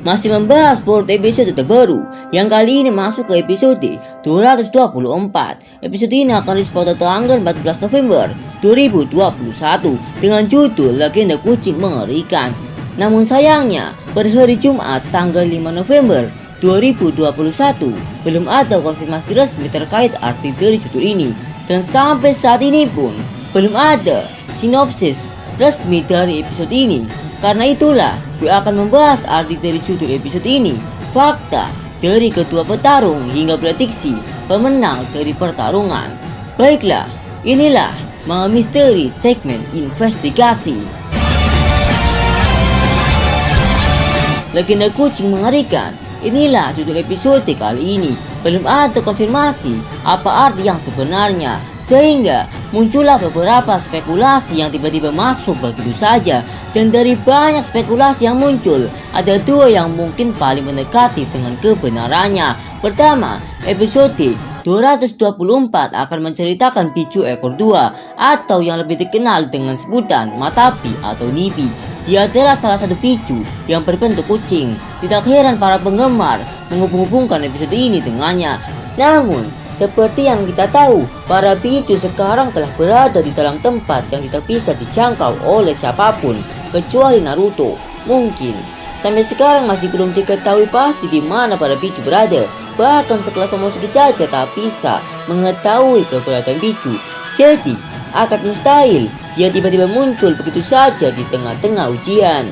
masih membahas Boruto episode terbaru yang kali ini masuk ke episode 224. Episode ini akan rilis pada tanggal 14 November 2021 dengan judul Legenda Kucing Mengerikan. Namun sayangnya, per hari Jumat tanggal 5 November 2021 belum ada konfirmasi resmi terkait arti dari judul ini, dan sampai saat ini pun belum ada sinopsis resmi dari episode ini. Karena itulah gue akan membahas arti dari judul episode ini, fakta dari kedua petarung hingga prediksi pemenang dari pertarungan. Baiklah, inilah Manga Misteri segmen investigasi. Legenda Kucing Mengerikan, inilah judul episode kali ini. Belum ada konfirmasi apa arti yang sebenarnya, sehingga muncullah beberapa spekulasi yang tiba-tiba masuk begitu saja. Dan dari banyak spekulasi yang muncul, ada dua yang mungkin paling mendekati dengan kebenarannya. Pertama, episode 224 akan menceritakan Pichu ekor 2 atau yang lebih dikenal dengan sebutan Matapi atau Nibi. Dia adalah salah satu Pichu yang berbentuk kucing. Tidak heran para penggemar menghubung-hubungkan episode ini dengannya. Namun, seperti yang kita tahu, para Pichu sekarang telah berada di dalam tempat yang tidak bisa dijangkau oleh siapapun kecuali Naruto. Mungkin sampai sekarang masih belum diketahui pasti di mana para Pichu berada. Bahkan sekelas Momoshiki saja tak bisa mengetahui keberadaan Pichu. Jadi, akan mustahil dia tiba-tiba muncul begitu saja di tengah-tengah ujian.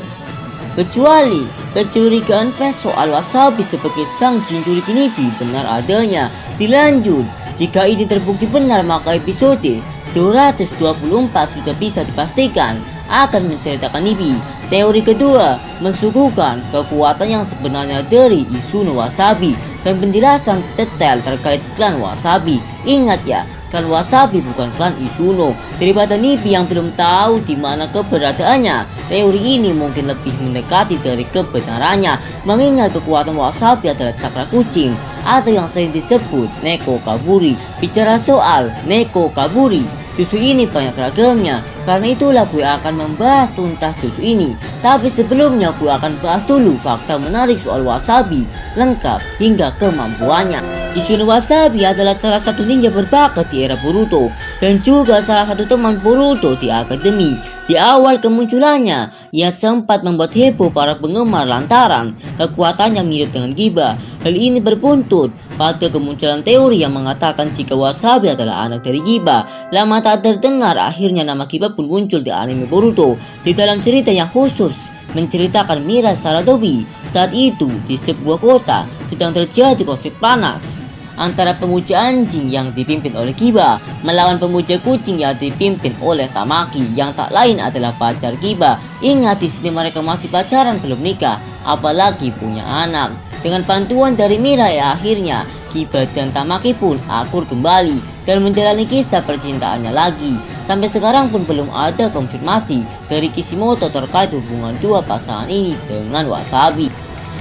Kecuali kecurigaan fans soal Wasabi sebagai sang Jinchuriki Nibi benar adanya. Dilanjut, jika ini terbukti benar, maka episode 224 sudah bisa dipastikan akan menceritakan Nibi. Teori kedua mensuguhkan kekuatan yang sebenarnya dari Isuno Wasabi dan penjelasan detail terkait klan Wasabi. Ingat ya, klan Wasabi bukan klan Isuno. Daripada Nibi yang belum tahu di mana keberadaannya, teori ini mungkin lebih mendekati dari kebenarannya, mengingat kekuatan Wasabi adalah cakra kucing atau yang sering disebut Neko Kaburi. Bicara soal Neko Kaburi, jutsu ini banyak ragamnya. Karena itulah gue akan membahas tuntas jutsu ini. Tapi sebelumnya gue akan bahas dulu fakta menarik soal Wasabi lengkap hingga kemampuannya. Isuno Wasabi adalah salah satu ninja berbakat di era Boruto dan juga salah satu teman Boruto di akademi. Di awal kemunculannya, ia sempat membuat heboh para penggemar lantaran kekuatannya mirip dengan Kiba. Hal ini berbuntut pada kemunculan teori yang mengatakan jika Wasabi adalah anak dari Kiba. Lama tak terdengar, akhirnya nama Kiba pun muncul di anime Boruto di dalam cerita yang khusus menceritakan miras Saradobi. Saat itu di sebuah kota sedang terjadi konflik panas antara pemuja anjing yang dipimpin oleh Kiba melawan pemuja kucing yang dipimpin oleh Tamaki, yang tak lain adalah pacar Kiba. Ingat, di sini mereka masih pacaran, belum nikah, apalagi punya anak. Dengan bantuan dari Mirai, akhirnya Kiba dan Tamaki pun akur kembali dan menjalani kisah percintaannya lagi. Sampai sekarang pun belum ada konfirmasi dari Kishimoto terkait hubungan dua pasangan ini dengan Wasabi.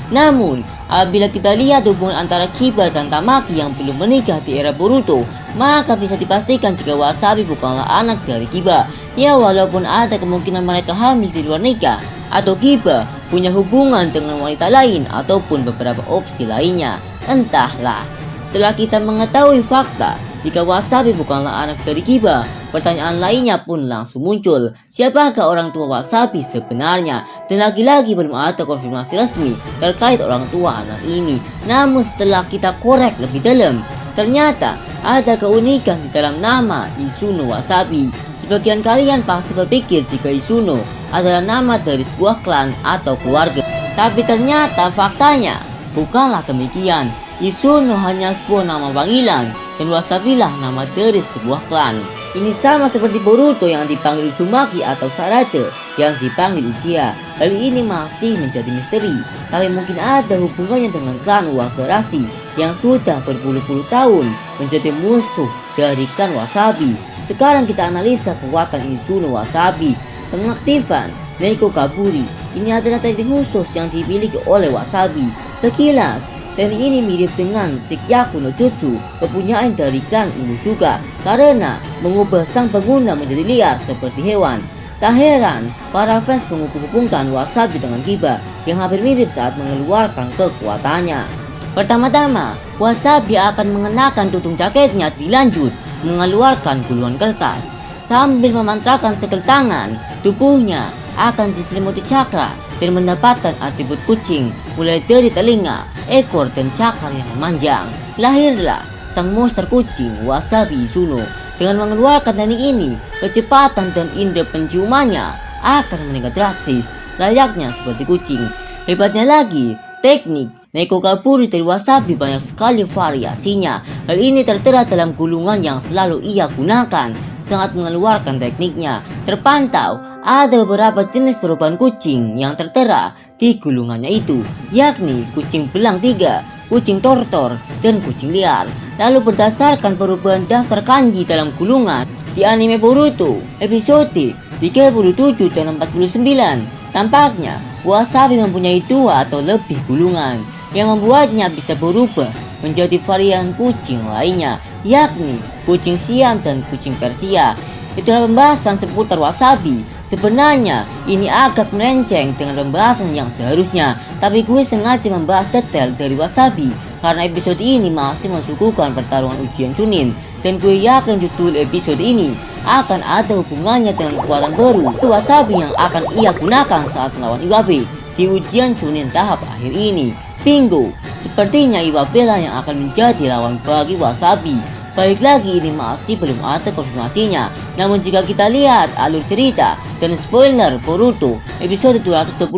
Namun, apabila kita lihat hubungan antara Kiba dan Tamaki yang belum menikah di era Boruto, maka bisa dipastikan jika Wasabi bukanlah anak dari Kiba. Ya, walaupun ada kemungkinan mereka hamil di luar nikah, atau Kiba punya hubungan dengan wanita lain ataupun beberapa opsi lainnya, entahlah. Setelah kita mengetahui fakta jika Wasabi bukanlah anak dari Kiba, pertanyaan lainnya pun langsung muncul. Siapakah orang tua Wasabi sebenarnya? Dan lagi-lagi belum ada konfirmasi resmi terkait orang tua anak ini. Namun setelah kita korek lebih dalam, ternyata ada keunikan di dalam nama Isuno Wasabi. Sebagian kalian pasti berpikir jika Isuno adalah nama dari sebuah klan atau keluarga. Tapi ternyata faktanya bukanlah demikian. Isuno hanya sebuah nama panggilan dan Wasabilah nama dari sebuah klan. Ini sama seperti Boruto yang dipanggil Uzumaki atau Sarada yang dipanggil Uchiha. Hal ini masih menjadi misteri, tapi mungkin ada hubungannya dengan klan Wagarashi yang sudah berpuluh-puluh tahun menjadi musuh dari klan Wasabi. Sekarang kita analisa kekuatan Isuno Wasabi. Pengaktifan Neko Kaburi ini adalah teknik khusus yang dimiliki oleh Wasabi. Sekilas, teknik ini mirip dengan Shikyaku no Jutsu, kepunyaan dari klan Inuzuka, karena mengubah sang pengguna menjadi liar seperti hewan. Tak heran para fans menghubung-hubungkan Wasabi dengan Kiba. yang hampir mirip saat mengeluarkan kekuatannya. Pertama-tama, Wasabi akan mengenakan tutung jaketnya, dilanjut mengeluarkan gulungan kertas. Sambil memantrakan skill tangan, tubuhnya akan diselimuti cakra dan mendapatkan atribut kucing, mulai dari telinga, ekor, dan cakar yang memanjang. Lahirlah sang monster kucing Wasabi Zuno. Dengan mengeluarkan teknik ini, kecepatan dan indera penciumannya akan meningkat drastis, layaknya seperti kucing. Hebatnya lagi, teknik Neko Gaburi dari Wasabi banyak sekali variasinya. Hal ini tertera dalam gulungan yang selalu ia gunakan saat mengeluarkan tekniknya. Terpantau ada beberapa jenis perubahan kucing yang tertera di gulungannya itu, yakni kucing belang 3, kucing tortor, dan kucing liar. Lalu berdasarkan perubahan daftar kanji dalam gulungan di anime Boruto episode 37 dan 49, tampaknya Wasabi mempunyai 2 atau lebih gulungan yang membuatnya bisa berubah menjadi varian kucing lainnya, yakni kucing Siam dan kucing Persia. Itulah pembahasan seputar Wasabi. Sebenarnya ini agak melenceng dengan pembahasan yang seharusnya, tapi gue sengaja membahas detail dari Wasabi karena episode ini masih mensuguhkan pertarungan ujian Chunin, dan gue yakin judul episode ini akan ada hubungannya dengan kekuatan baru Wasabi yang akan ia gunakan saat melawan Iwabe di ujian Chunin tahap akhir ini. Bingo, sepertinya Iwabe lah yang akan menjadi lawan bagi Wasabi. Balik lagi, ini masih belum ada konfirmasinya. Namun jika kita lihat alur cerita dan spoiler Boruto episode 225,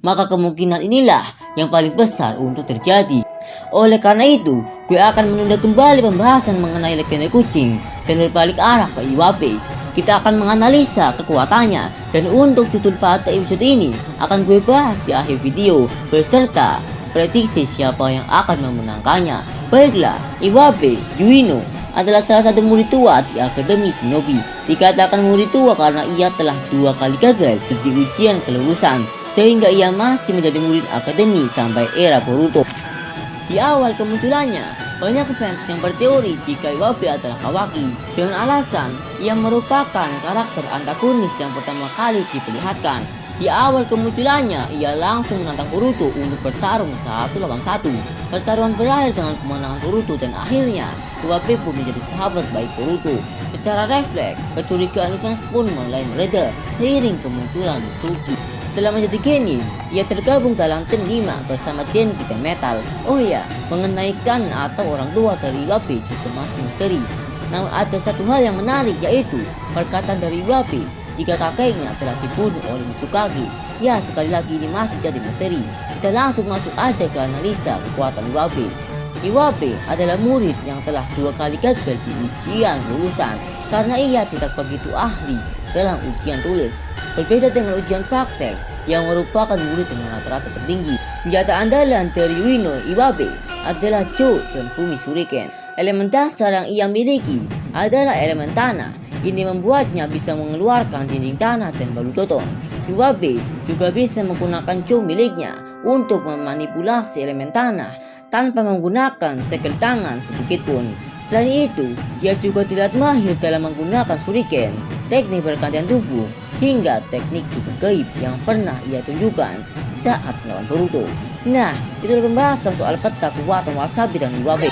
maka kemungkinan inilah yang paling besar untuk terjadi. Oleh karena itu, gue akan menunda kembali pembahasan mengenai legenda kucing dan berbalik arah ke Iwabe. Kita akan menganalisa kekuatannya, dan untuk judul pada episode ini akan gue bahas di akhir video beserta prediksi siapa yang akan memenangkannya. Baiklah, Iwabe Yuino adalah salah satu murid tua di Akademi Shinobi. Dikatakan murid tua karena ia telah 2 kali gagal di ujian kelulusan, sehingga ia masih menjadi murid Akademi sampai era Boruto. Di awal kemunculannya, banyak fans yang berteori jika Iwabe adalah Kawaki dengan alasan ia merupakan karakter antagonis yang pertama kali diperlihatkan. Di awal kemunculannya, ia langsung menantang Boruto untuk bertarung 1 lawan 1. Pertarungan berakhir dengan kemenangan Boruto dan akhirnya Iwabe pun menjadi sahabat baik Boruto. Secara refleks, kecurigaan fans pun mulai mereda seiring kemunculan Mitsuki. Setelah menjadi genin, ia tergabung dalam tim 5 bersama Denki dan Metal. Oh ya, mengenai kan atau orang tua dari Iwabe juga masih misteri. Namun ada satu hal yang menarik, yaitu perkataan dari Iwabe jika kakeknya telah dibunuh oleh Mitsukage. Ya, sekali lagi ini masih jadi misteri. Kita langsung masuk aja ke analisa kekuatan Iwabe. Iwabe adalah murid yang telah 2 kali gagal di ujian lulusan karena ia tidak begitu ahli dalam ujian tulis. Berbeda dengan ujian praktek yang merupakan murid dengan rata-rata tertinggi. Senjata andalan dari Yuino Iwabe adalah Cho dan Fumi Shuriken. Elemen dasar yang ia miliki adalah elemen tanah. Ini membuatnya bisa mengeluarkan dinding tanah dan balu toton. Iwabe juga bisa menggunakan Cho miliknya untuk memanipulasi elemen tanah tanpa menggunakan skill tangan sedikitpun. Selain itu, dia juga terlihat mahir dalam menggunakan shuriken, teknik pergantian tubuh, hingga teknik cukup gaib yang pernah ia tunjukkan saat melawan Boruto. Nah, itulah pembahasan soal peta kekuatan Wasabi dan Iwabe.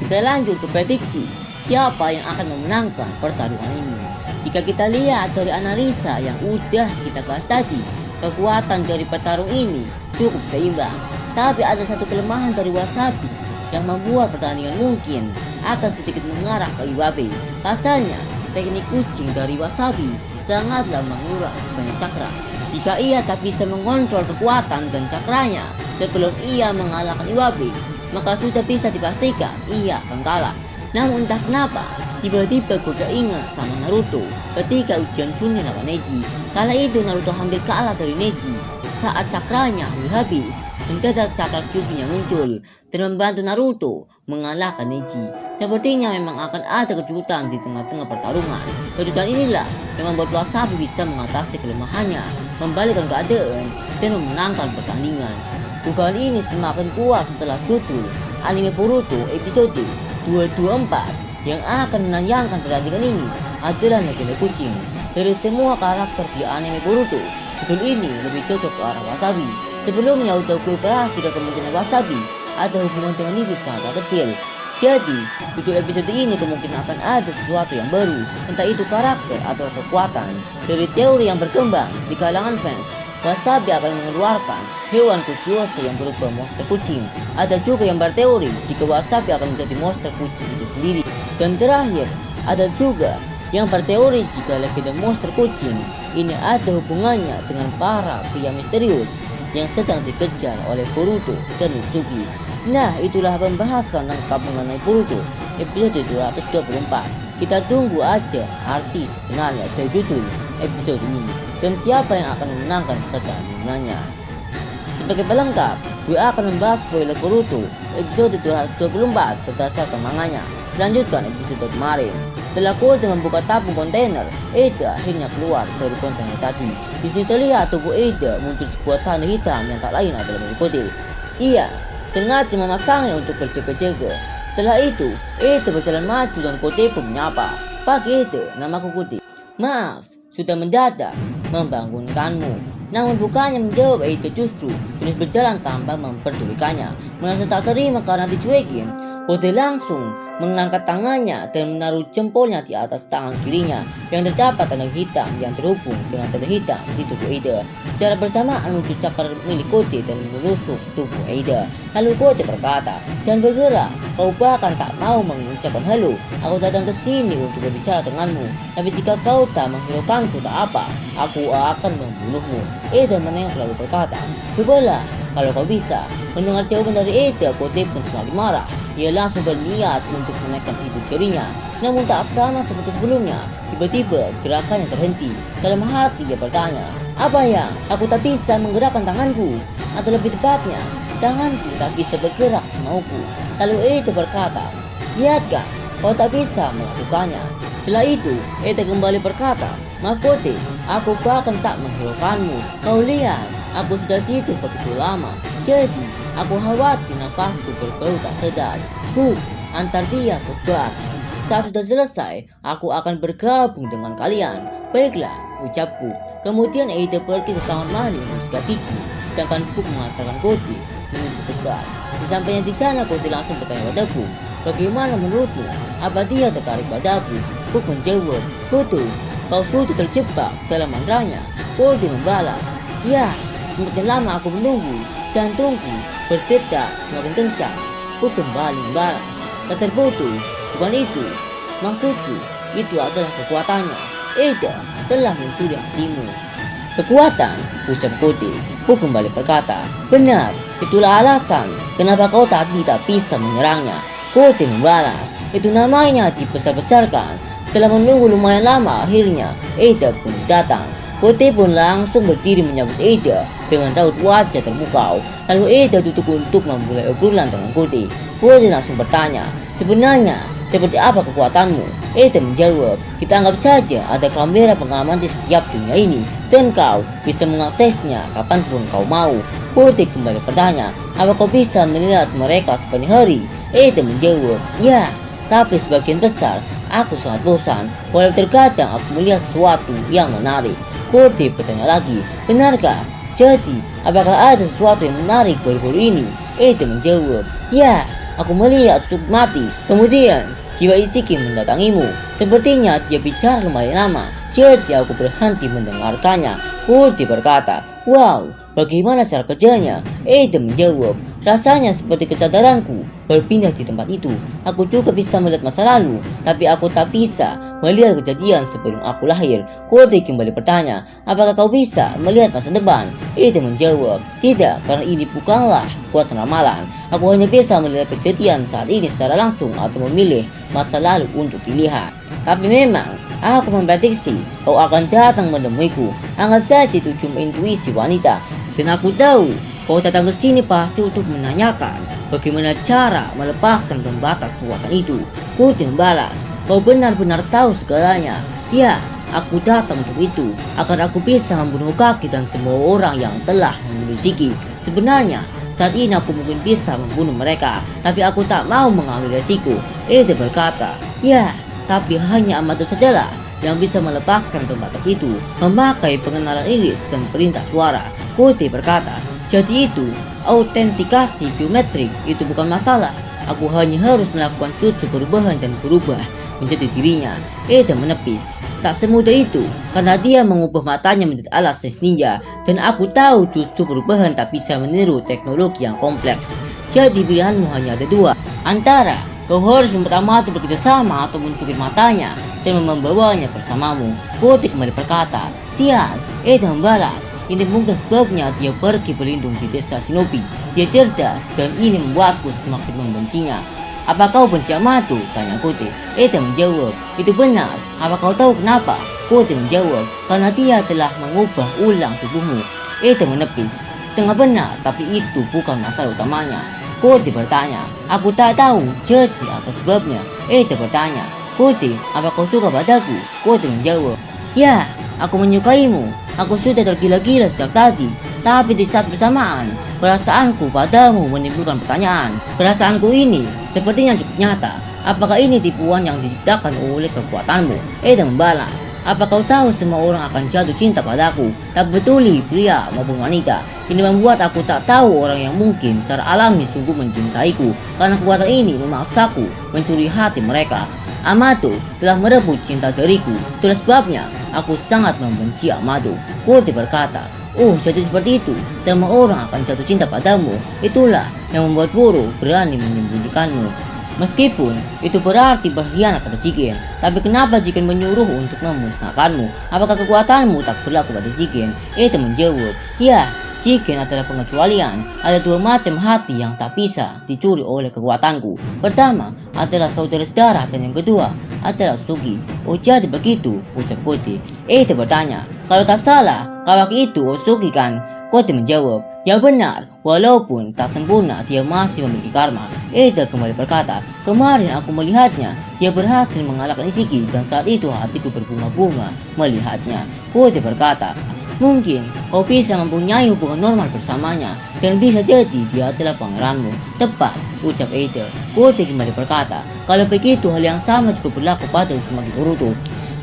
Kita lanjut ke prediksi siapa yang akan memenangkan pertarungan ini. Jika kita lihat dari analisa yang udah kita bahas tadi, kekuatan dari pertarung ini cukup seimbang. Tapi ada satu kelemahan dari Wasabi yang membuat pertandingan mungkin akan sedikit mengarah ke Iwabe. Pasalnya, teknik kucing dari Wasabi sangatlah menguras banyak cakra. Jika ia tak bisa mengontrol kekuatan dan cakranya sebelum ia mengalahkan Iwabe, maka sudah bisa dipastikan ia akan kalah. Namun entah kenapa, tiba-tiba gue keinget sama Naruto ketika ujian Chunin lawan Neji. Kala itu Naruto hampir kalah dari Neji saat cakranya habis. Mendadak cakra Kyuubi-nya muncul dan membantu Naruto mengalahkan Neji. Sepertinya memang akan ada kejutan di tengah-tengah pertarungan. Kejutan inilah yang membuat Wasabi bisa mengatasi kelemahannya, membalikkan keadaan, dan memenangkan pertandingan. Dugaan ini semakin kuat setelah judul anime Boruto episode 224 yang akan menayangkan pertandingan ini adalah legenda kucing. Dari semua karakter di anime Boruto, judul ini lebih cocok ke arah Wasabi. Sebelumnya Otoko bahas jika kemungkinan Wasabi ada hubungan dengan iblis sangat kecil. Jadi, judul episode ini kemungkinan akan ada sesuatu yang baru, entah itu karakter atau kekuatan. Dari teori yang berkembang di kalangan fans, Wasabi akan mengeluarkan hewan kuriosa yang berupa monster kucing. Ada juga yang berteori jika Wasabi akan menjadi monster kucing itu sendiri. Dan terakhir, ada juga yang berteori jika legenda monster kucing ini ada hubungannya dengan para pria misterius yang sedang dikejar oleh Boruto dan Mitsuki. Nah, itulah pembahasan lengkap mengenai Boruto episode 224. Kita tunggu aja arti sebenarnya dari judul episode ini dan siapa yang akan memenangkan pertandingannya. Sebagai pelengkap, gue akan membahas spoiler Boruto episode 224 berdasarkan manganya. Lanjutkan episode kemarin. Setelah Kode membuka tabung kontainer, Eda akhirnya keluar dari kontainer tadi. Di situ terlihat tubuh Eda muncul sebuah tanda hitam yang tak lain adalah milik Kode. Ia sengaja memasangnya untuk berjaga-jaga. Setelah itu, Eda berjalan maju dan Kode pun menyapa. "Pagi Eda, namaku Kode. Maaf, sudah mendadak membangunkanmu." Namun bukannya menjawab, Eda justru terus berjalan tanpa memperdulikannya. Merasa tak terima karena dicuekin, Kode langsung mengangkat tangannya dan menaruh jempolnya di atas tangan kirinya yang terdapat tanda hitam yang terhubung dengan tanda hitam di tubuh Eda. Secara bersamaan muncul cakar milik Kode dan menusuk tubuh Eda. Lalu Kode berkata, "Jangan bergerak, kau bahkan tak mau mengucapkan halo. Aku datang ke sini untuk berbicara denganmu. Tapi jika kau tak menghiraukanku tak apa, aku akan membunuhmu." Eda menengok lalu berkata, "Cobalah kalau kau bisa." Mendengar jawaban dari Eda, Kode pun semakin marah. Ia langsung berniat untuk menaikkan ibu jarinya. Namun tak sama seperti sebelumnya, tiba-tiba gerakannya terhenti. Dalam hati dia bertanya, "Apa ya? Aku tak bisa menggerakkan tanganku? Atau lebih tepatnya, tanganku tak bisa bergerak semauku." Lalu Eda berkata, "Lihatkan, kau tak bisa melakukannya." Setelah itu, Eda kembali berkata, "Maaf Kode, aku bahkan tak menghiraukanmu. Kau lihat, aku sudah tidur begitu lama. Jadi, aku khawatir nafasku berbau tak sedap. Antar dia ke bar. Saat sudah selesai, aku akan bergabung dengan kalian." "Baiklah," ucapku. Kemudian Eda pergi ke kamar mandi untuk sikat gigi, sedangkan Book mengatakan Kode menuju ke bar. Sesampainya di sana, Kode langsung bertanya padaku, "Bagaimana menurutmu? Apa dia tertarik padaku?" Book menjawab, "Betul, kau sudah terjebak dalam mantranya." Kode membalas, "Ya, semakin lama aku menunggu, jantungku berdetak semakin kencang." Book kembali membalas, "Dasar bodoh, bukan itu maksudku. Itu adalah kekuatannya. Eda telah mencuri hatimu." "Kekuatan?" ucap Kode. Book kembali berkata, "Benar, itulah alasan kenapa kau tidak bisa menyerangnya." Kode membalas, "Itu namanya dibesar-besarkan." Setelah menunggu lumayan lama, akhirnya Eda pun datang. Kode pun langsung berdiri menyambut Eda dengan raut wajah terpukau. Lalu Eda duduk untuk memulai obrolan dengan Kode. Kode langsung bertanya, "Sebenarnya seperti apa kekuatanmu?" Eda menjawab, "Kita anggap saja ada kamera pengaman di setiap dunia ini dan kau bisa mengaksesnya kapanpun kau mau." Kode kembali bertanya, "Apa kau bisa melihat mereka sepanjang hari?" Eda menjawab, "Ya, tapi sebagian besar aku sangat bosan, walau terkadang aku melihat sesuatu yang menarik." Kode bertanya lagi, "Benarkah? Jadi, apakah ada sesuatu yang menarik baru-baru ini?" Eda menjawab, "Ya, aku melihat cukup mati. Kemudian, jiwa Isiki mendatangimu. Sepertinya dia bicara lumayan lama, jadi aku berhenti mendengarkannya." Kode berkata, "Wow, bagaimana cara kerjanya?" Eda menjawab, "Rasanya seperti kesadaranku berpindah di tempat itu. Aku juga bisa melihat masa lalu, tapi aku tak bisa melihat kejadian sebelum aku lahir." Kode kembali bertanya, "Apakah kau bisa melihat masa depan?" Eda menjawab, "Tidak, karena ini bukanlah kekuatan ramalan. Aku hanya bisa melihat kejadian saat ini secara langsung atau memilih masa lalu untuk dilihat. Tapi memang aku memprediksi kau akan datang menemuiku. Anggap saja itu cuma intuisi wanita. Dan aku tahu kau datang ke sini pasti untuk menanyakan bagaimana cara melepaskan pembatas kekuatan itu." Kode membalas, "Kau benar-benar tahu segalanya." "Ya, aku datang untuk itu, agar aku bisa membunuh Kaki dan semua orang yang telah membunuh Shiki. Sebenarnya, saat ini aku mungkin bisa membunuh mereka, tapi aku tak mau mengambil resiko." Eda berkata, "Ya, tapi hanya Amato sajalah yang bisa melepaskan pembatas itu, memakai pengenalan iris dan perintah suara." Kode berkata, Jadi itu, autentikasi biometrik itu bukan masalah. Aku hanya harus melakukan jutsu perubahan dan berubah menjadi dirinya. Eda menepis. Tak semudah itu, karena dia mengubah matanya menjadi alat ses ninja. Dan aku tahu jutsu perubahan tak bisa meniru teknologi yang kompleks. Jadi pilihanmu hanya ada dua. Antara kau harus mempertamati bekerja sama atau mencuri matanya dan membawanya bersamamu. Kote kembali berkata, sial. Eda membalas, ini mungkin sebabnya dia pergi berlindung di desa Shinobi. Dia cerdas dan ini membuatku semakin membencinya. Apa kau benci Yamato? Tanya Kote. Eda menjawab, itu benar. Apa kau tahu kenapa? Kote menjawab, karena dia telah mengubah ulang tubuhmu. Eda menepis, setengah benar, tapi itu bukan masalah utamanya. Kote bertanya, aku tak tahu, jadi apa sebabnya? Eda bertanya, Kote, apa kau suka padaku? Kote menjawab, ya, aku menyukaimu. Aku sudah tergila-gila sejak tadi. Tapi di saat bersamaan, perasaanku padamu menimbulkan pertanyaan. Perasaanku ini sepertinya cukup nyata. Apakah ini tipuan yang diciptakan oleh kekuatanmu? Eda membalas, apa kau tahu semua orang akan jatuh cinta padaku? Tak peduli pria maupun wanita. Ini membuat aku tak tahu orang yang mungkin secara alami sungguh mencintaiku. Karena kekuatan ini memaksaku mencuri hati mereka. Yamato telah merebut cinta dariku. Itulah sebabnya aku sangat membenci Yamato. Kote berkata, oh, jadi seperti itu. Semua orang akan jatuh cinta padamu. Itulah yang membuat Boro berani menyembunyikanmu. Meskipun itu berarti berkhianat pada Jigen. Tapi kenapa Jigen menyuruh untuk memusnahkanmu? Apakah kekuatanmu tak berlaku pada Jigen? Eda menjawab, ya, Jigen adalah pengecualian. Ada dua macam hati yang tak bisa dicuri oleh kekuatanku. Pertama adalah saudara sedarah dan yang kedua adalah Sugi. Oh, jadi begitu, ucap Kote. Eda bertanya, kalau tak salah, Kawaki itu Osugi kan? Kote menjawab, ya benar, walaupun tak sempurna dia masih memiliki karma. Eda kembali berkata, kemarin aku melihatnya, dia berhasil mengalahkan Ishiki dan saat itu hatiku berbunga-bunga melihatnya. Kote berkata, mungkin kau bisa mempunyai hubungan normal bersamanya dan bisa jadi dia adalah pangeranmu. Tepat, ucap Eda. Kote kembali berkata, kalau begitu hal yang sama juga berlaku pada Uzumaki Boruto.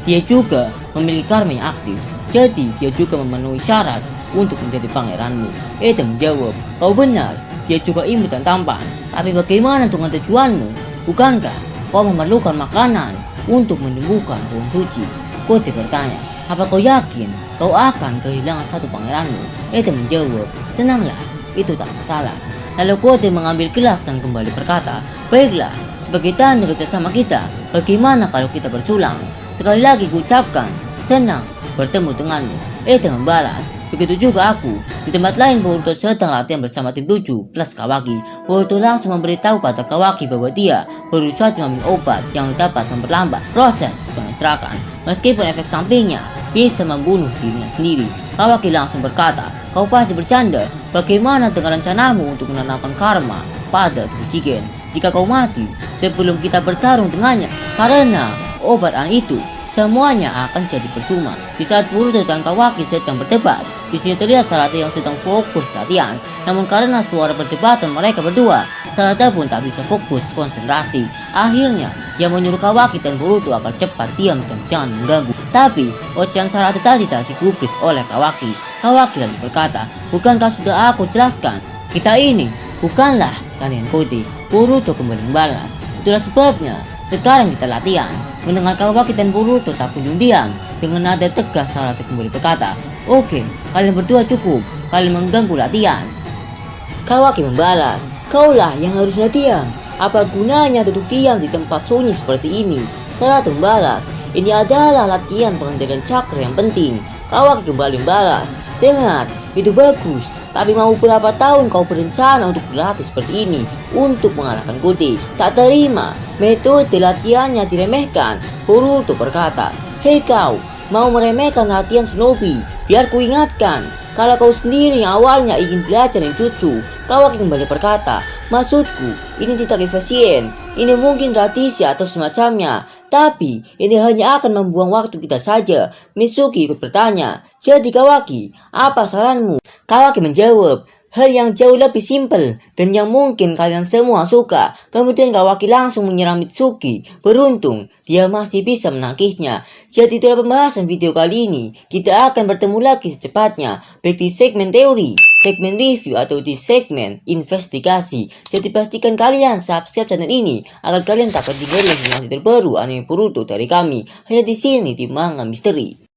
Dia juga memiliki karma yang aktif, jadi dia juga memenuhi syarat untuk menjadi pangeranmu. Eda menjawab, kau benar, dia juga imut dan tampan. Tapi bagaimana dengan tujuanmu? Bukankah kau memerlukan makanan untuk menyembuhkan pohon suci? Kote bertanya, apa kau yakin kau akan kehilangan satu pangeranmu? Eda menjawab, tenanglah, itu tak masalah. Lalu Kote mengambil gelas dan kembali berkata, baiklah, sebagai tanda kerjasama kita, bagaimana kalau kita bersulang? Sekali lagi kuucapkan, senang bertemu denganmu. Eda membalas, begitu juga aku. Di tempat lain Boruto sedang latihan bersama tim 7 plus Kawaki. Boruto langsung memberitahu pada Kawaki bahwa dia baru saja meminum obat yang dapat memperlambat proses pengestrakan. Meskipun efek sampingnya bisa membunuh dirinya sendiri. Kawaki langsung berkata, kau pasti bercanda. Bagaimana dengan rencanamu untuk menanamkan karma pada tubuh Jigen jika kau mati sebelum kita bertarung dengannya? Karena obat aneh itu semuanya akan jadi percuma. Di saat Boruto dan Kawaki sedang berdebat, di sini terlihat Sarada yang sedang fokus latihan. Namun karena suara perdebatan mereka berdua, Sarada pun tak bisa fokus konsentrasi. Akhirnya, ia menyuruh Kawaki dan Boruto agar cepat diam dan jangan mengganggu. Tapi, ocehan Sarada tadi tak digubris oleh Kawaki. Kawaki lalu berkata, bukankah sudah aku jelaskan? Kita ini bukanlah kalian Kote. Boruto kembali membalas, itulah sebabnya sekarang kita latihan. Mendengar Kawaki dan Boruto tak kunjung diam. Dengan nada tegas Sarada kembali berkata, oke, kalian berdua cukup. Kalian mengganggu latihan. Kawaki membalas, kaulah yang harus latihan. Apa gunanya duduk diam di tempat sunyi seperti ini? Sarada membalas, ini adalah latihan pengendalian cakra yang penting. Kawaki kembali membalas, dengar, itu bagus. Tapi mau berapa tahun kau berencana untuk berlatih seperti ini untuk mengalahkan Kote? Tak terima, metode latihannya diremehkan. Boruto berkata, hei kau, mau meremehkan latihan shinobi? Biar ku ingatkan, kalau kau sendiri yang awalnya ingin belajar ninjutsu. Kawaki kembali berkata, maksudku, ini tidak efisien. Ini mungkin tradisi atau semacamnya. Tapi, ini hanya akan membuang waktu kita saja. Mitsuki ikut bertanya, jadi Kawaki, apa saranmu? Kawaki menjawab, hal yang jauh lebih simpel dan yang mungkin kalian semua suka. Kemudian Kawaki langsung menyerang Mitsuki. Beruntung, dia masih bisa menangkisnya. Jadi itulah pembahasan video kali ini. Kita akan bertemu lagi secepatnya, baik di segmen teori segmen review atau di segmen investigasi. Jadi pastikan kalian subscribe channel ini agar kalian tak ketinggalan informasi terbaru anime Boruto dari kami hanya di sini di Manga Misteri.